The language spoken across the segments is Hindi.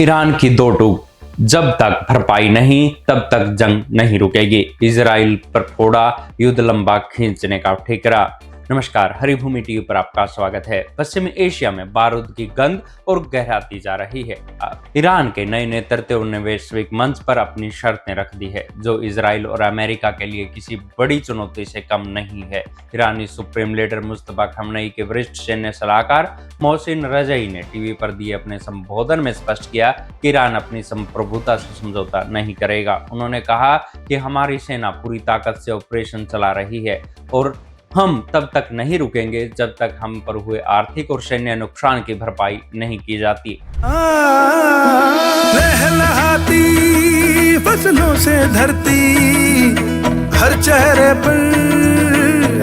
ईरान की दो टूक, जब तक भरपाई नहीं तब तक जंग नहीं रुकेगी। इजराइल पर फोड़ा युद्ध लंबा खींचने का ठिकरा। नमस्कार, हरिभूमि टीवी पर आपका स्वागत है। पश्चिमी एशिया में बारूद की गंध और गहराती जा रही है। ईरान के नए नेतृत्व ने वैश्विक मंच पर अपनी शर्तें रख दी है, जो इजराइल और अमेरिका के लिए किसी बड़ी चुनौती से कम नहीं है। ईरानी सुप्रीम लीडर मुस्तफा खamenei के वरिष्ठ सैन्य सलाहकार मोहसिन रजई ने टीवी पर दिए अपने संबोधन में स्पष्ट किया कि ईरान अपनी संप्रभुता से समझौता नहीं करेगा। उन्होंने कहा कि हमारी सेना पूरी ताकत से ऑपरेशन चला रही है और हम तब तक नहीं रुकेंगे जब तक हम पर हुए आर्थिक और सैन्य नुकसान की भरपाई नहीं की जाती। लहलहाती फसलों से धरती, हर चेहरे पर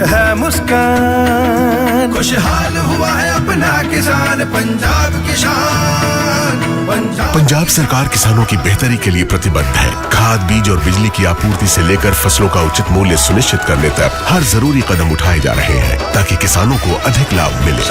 है मुस्कान, खुशहाल हुआ है अपना किसान, पंजाब किसान। पंजाब सरकार किसानों की बेहतरी के लिए प्रतिबद्ध है। खाद, बीज और बिजली की आपूर्ति से लेकर फसलों का उचित मूल्य सुनिश्चित करने तक हर जरूरी कदम उठाए जा रहे हैं ताकि किसानों को अधिक लाभ मिले।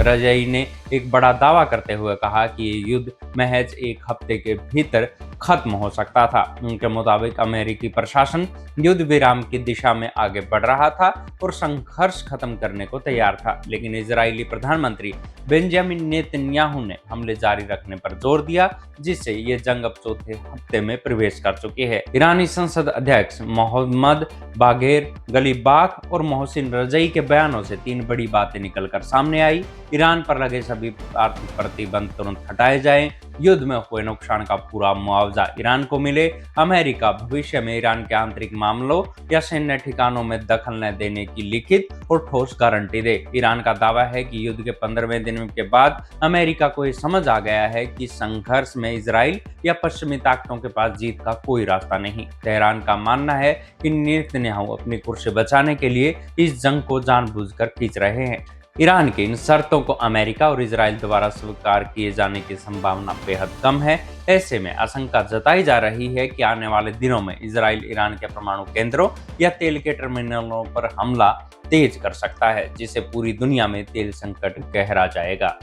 रजई ने एक बड़ा दावा करते हुए कहा कि ये युद्ध महज एक हफ्ते के भीतर खत्म हो सकता था। उनके मुताबिक अमेरिकी प्रशासन युद्ध विराम की दिशा में आगे बढ़ रहा था और संघर्ष खत्म करने को तैयार था, लेकिन इजरायली प्रधानमंत्री बेंजामिन नेतन्याहू ने हमले जारी रखने पर जोर दिया, जिससे ये जंग अब चौथे हफ्ते में प्रवेश कर चुकी है। ईरानी संसद अध्यक्ष मोहम्मद बाघेर गलीबाफ और मोहसिन रजई के बयानों से तीन बड़ी बातें निकलकर सामने आई। ईरान पर लगे सभी आर्थिक प्रतिबंध तुरंत हटाए जाएं, युद्ध में हुए नुकसान का पूरा मुआवजा ईरान को मिले, अमेरिका भविष्य में ईरान के आंतरिक मामलों या सैन्य ठिकानों में दखल न देने की लिखित और ठोस गारंटी दे। ईरान का दावा है कि युद्ध के 15वें दिन के बाद अमेरिका को यह समझ आ गया है कि संघर्ष में इजराइल या पश्चिमी ताकतों के पास जीत का कोई रास्ता नहीं। तेहरान का मानना है कि नेतन्याहू अपनी कुर्सी बचाने के लिए इस जंग को जानबूझकर खींच रहे हैं। ईरान की इन शर्तों को अमेरिका और इजराइल द्वारा स्वीकार किए जाने की संभावना बेहद कम है। ऐसे में आशंका जताई जा रही है कि आने वाले दिनों में इजराइल ईरान के परमाणु केंद्रों या तेल के टर्मिनलों पर हमला तेज कर सकता है, जिससे पूरी दुनिया में तेल संकट गहरा जाएगा।